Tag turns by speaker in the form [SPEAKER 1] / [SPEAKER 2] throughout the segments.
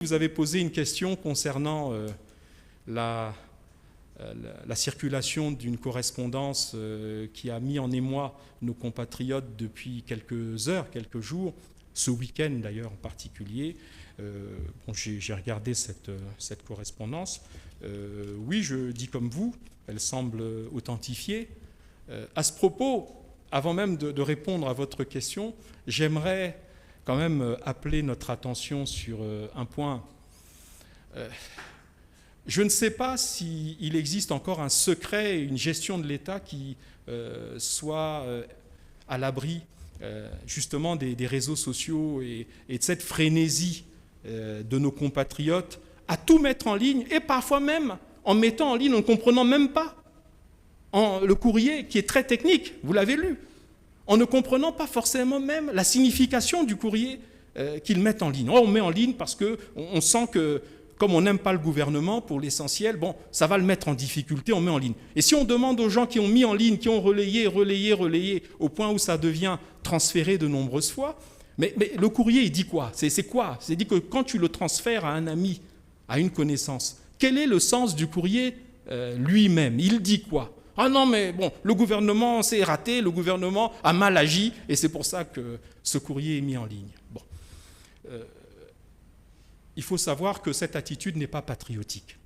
[SPEAKER 1] Vous avez posé une question concernant la circulation d'une correspondance qui a mis en émoi nos compatriotes depuis quelques heures, quelques jours, ce week-end d'ailleurs en particulier. J'ai regardé cette correspondance. Oui, je dis comme vous, elle semble authentifiée. À ce propos, avant même de répondre à votre question, j'aimerais quand même appeler notre attention sur un point. Je ne sais pas s'il existe encore un secret, une gestion de l'État qui soit à l'abri justement des réseaux sociaux et de cette frénésie de nos compatriotes à tout mettre en ligne, et parfois même en mettant en ligne en ne comprenant même pas le courrier qui est très technique, vous l'avez lu, en ne comprenant pas forcément même la signification du courrier qu'ils mettent en ligne. On met en ligne parce qu'on sent que, comme on n'aime pas le gouvernement, pour l'essentiel, bon, ça va le mettre en difficulté, on met en ligne. Et si on demande aux gens qui ont mis en ligne, qui ont relayé, au point où ça devient transféré de nombreuses fois, mais le courrier, il dit quoi? C'est quoi? C'est dit que quand tu le transfères à un ami, à une connaissance, quel est le sens du courrier lui-même? Il dit quoi? Ah non, mais bon, le gouvernement s'est raté, le gouvernement a mal agi, et c'est pour ça que ce courrier est mis en ligne. Bon. Il faut savoir que cette attitude n'est pas patriotique.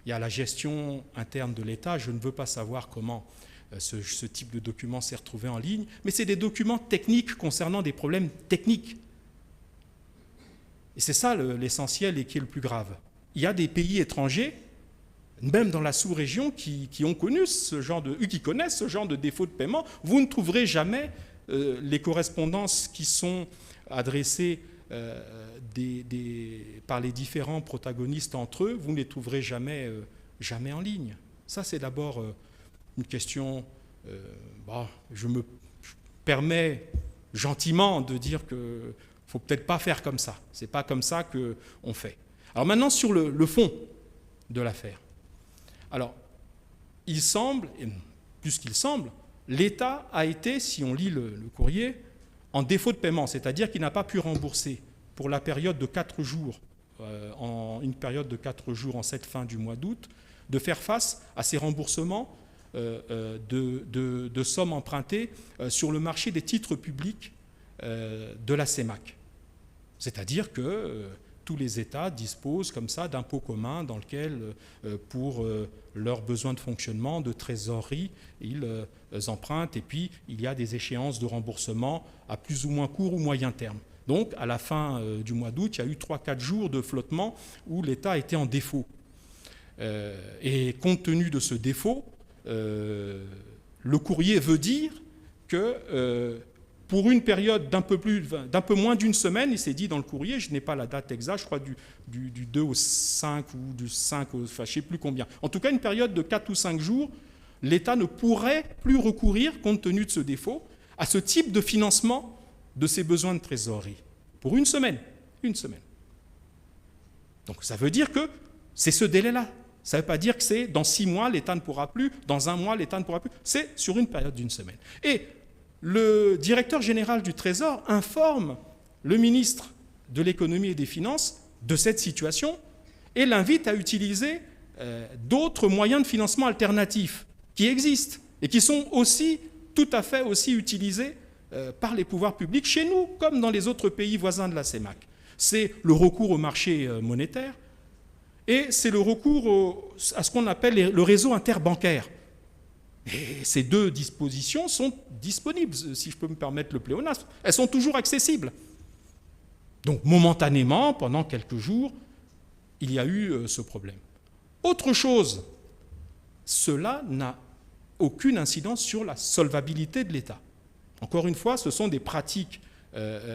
[SPEAKER 1] Il y a la gestion interne de l'État, je ne veux pas savoir comment ce type de document s'est retrouvé en ligne, mais c'est des documents techniques concernant des problèmes techniques. Et c'est ça l'essentiel et qui est le plus grave. Il y a des pays étrangers, même dans la sous-région, qui connaissent ce genre de défaut de paiement. Vous ne trouverez jamais les correspondances qui sont adressées par les différents protagonistes entre eux, vous ne les trouverez jamais en ligne. Ça, c'est d'abord une question... je me permets gentiment de dire qu'il ne faut peut-être pas faire comme ça. Ce n'est pas comme ça qu'on fait. Alors maintenant, sur le fond de l'affaire. Alors, il semble, et plus qu'il semble, l'État a été, si on lit le courrier, en défaut de paiement, c'est-à-dire qu'il n'a pas pu rembourser pour la période de 4 jours, une période de 4 jours en cette fin du mois d'août, de faire face à ces remboursements de sommes empruntées sur le marché des titres publics de la CEMAC. C'est-à-dire que tous les États disposent comme ça d'impôts communs dans lesquels, pour leurs besoins de fonctionnement, de trésorerie, ils empruntent, et puis il y a des échéances de remboursement à plus ou moins court ou moyen terme. Donc, à la fin du mois d'août, il y a eu 3-4 jours de flottement où l'État était en défaut. Et compte tenu de ce défaut, le courrier veut dire que pour une période d'un peu moins d'une semaine, il s'est dit dans le courrier, je n'ai pas la date exacte, je crois du 2 au 5 ou du 5 au... Enfin, je ne sais plus combien. En tout cas, une période de 4 ou 5 jours, l'État ne pourrait plus recourir, compte tenu de ce défaut, à ce type de financement de ses besoins de trésorerie. Pour une semaine. Une semaine. Donc ça veut dire que c'est ce délai-là. Ça ne veut pas dire que c'est dans 6 mois, l'État ne pourra plus, dans 1 mois, l'État ne pourra plus. C'est sur une période d'une semaine. Et le directeur général du Trésor informe le ministre de l'Économie et des Finances de cette situation et l'invite à utiliser d'autres moyens de financement alternatifs qui existent et qui sont aussi tout à fait aussi utilisés par les pouvoirs publics chez nous comme dans les autres pays voisins de la CEMAC. C'est le recours au marché monétaire et c'est le recours à ce qu'on appelle le réseau interbancaire. Et ces deux dispositions sont disponibles, si je peux me permettre le pléonasme. Elles sont toujours accessibles. Donc, momentanément, pendant quelques jours, il y a eu ce problème. Autre chose, cela n'a aucune incidence sur la solvabilité de l'État. Encore une fois, ce sont des pratiques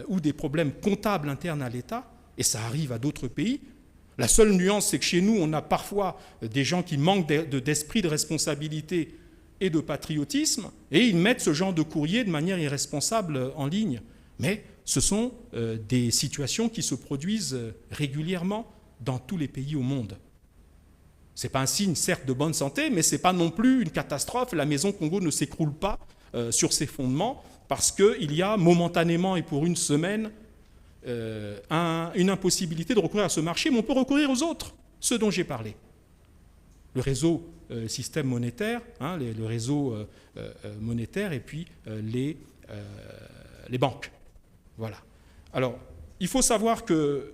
[SPEAKER 1] ou des problèmes comptables internes à l'État, et ça arrive à d'autres pays. La seule nuance, c'est que chez nous, on a parfois des gens qui manquent d'esprit de responsabilité et de patriotisme, et ils mettent ce genre de courrier de manière irresponsable en ligne. Mais ce sont des situations qui se produisent régulièrement dans tous les pays au monde. Ce n'est pas un signe, certes, de bonne santé, mais ce n'est pas non plus une catastrophe. La maison Congo ne s'écroule pas sur ses fondements parce qu'il y a momentanément et pour une semaine une impossibilité de recourir à ce marché, mais on peut recourir aux autres, ceux dont j'ai parlé. Le réseau système monétaire, le réseau monétaire et puis les banques. Voilà. Alors, il faut savoir que,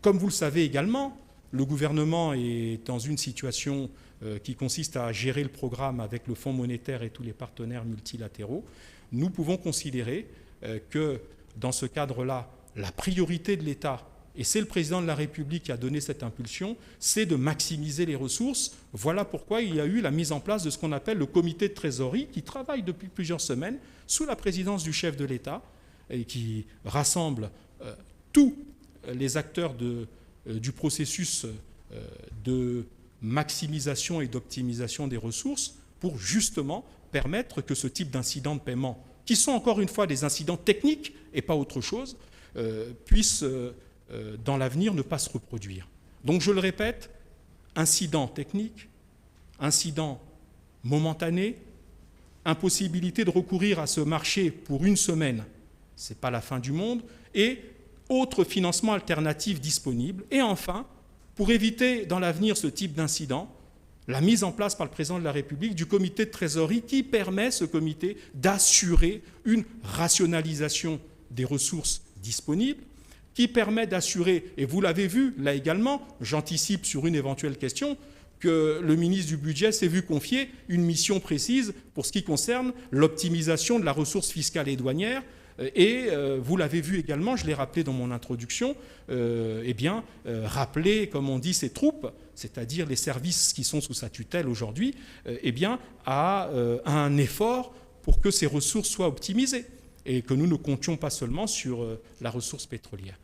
[SPEAKER 1] comme vous le savez également, le gouvernement est dans une situation qui consiste à gérer le programme avec le Fonds monétaire et tous les partenaires multilatéraux. Nous pouvons considérer que, dans ce cadre-là, la priorité de l'État, et c'est le président de la République qui a donné cette impulsion, c'est de maximiser les ressources. Voilà pourquoi il y a eu la mise en place de ce qu'on appelle le comité de trésorerie, qui travaille depuis plusieurs semaines sous la présidence du chef de l'État et qui rassemble tous les acteurs du processus de maximisation et d'optimisation des ressources pour justement permettre que ce type d'incidents de paiement, qui sont encore une fois des incidents techniques et pas autre chose, puissent dans l'avenir ne pas se reproduire. Donc je le répète, incident technique, incident momentané, impossibilité de recourir à ce marché pour une semaine, ce n'est pas la fin du monde, et autres financements alternatifs disponibles. Et enfin, pour éviter dans l'avenir ce type d'incident, la mise en place par le président de la République du comité de trésorerie qui permet, ce comité, d'assurer une rationalisation des ressources disponibles, qui permet d'assurer, et vous l'avez vu là également, j'anticipe sur une éventuelle question, que le ministre du Budget s'est vu confier une mission précise pour ce qui concerne l'optimisation de la ressource fiscale et douanière. Et vous l'avez vu également, je l'ai rappelé dans mon introduction, rappeler, comme on dit, ses troupes, c'est-à-dire les services qui sont sous sa tutelle aujourd'hui, à un effort pour que ces ressources soient optimisées et que nous ne comptions pas seulement sur la ressource pétrolière.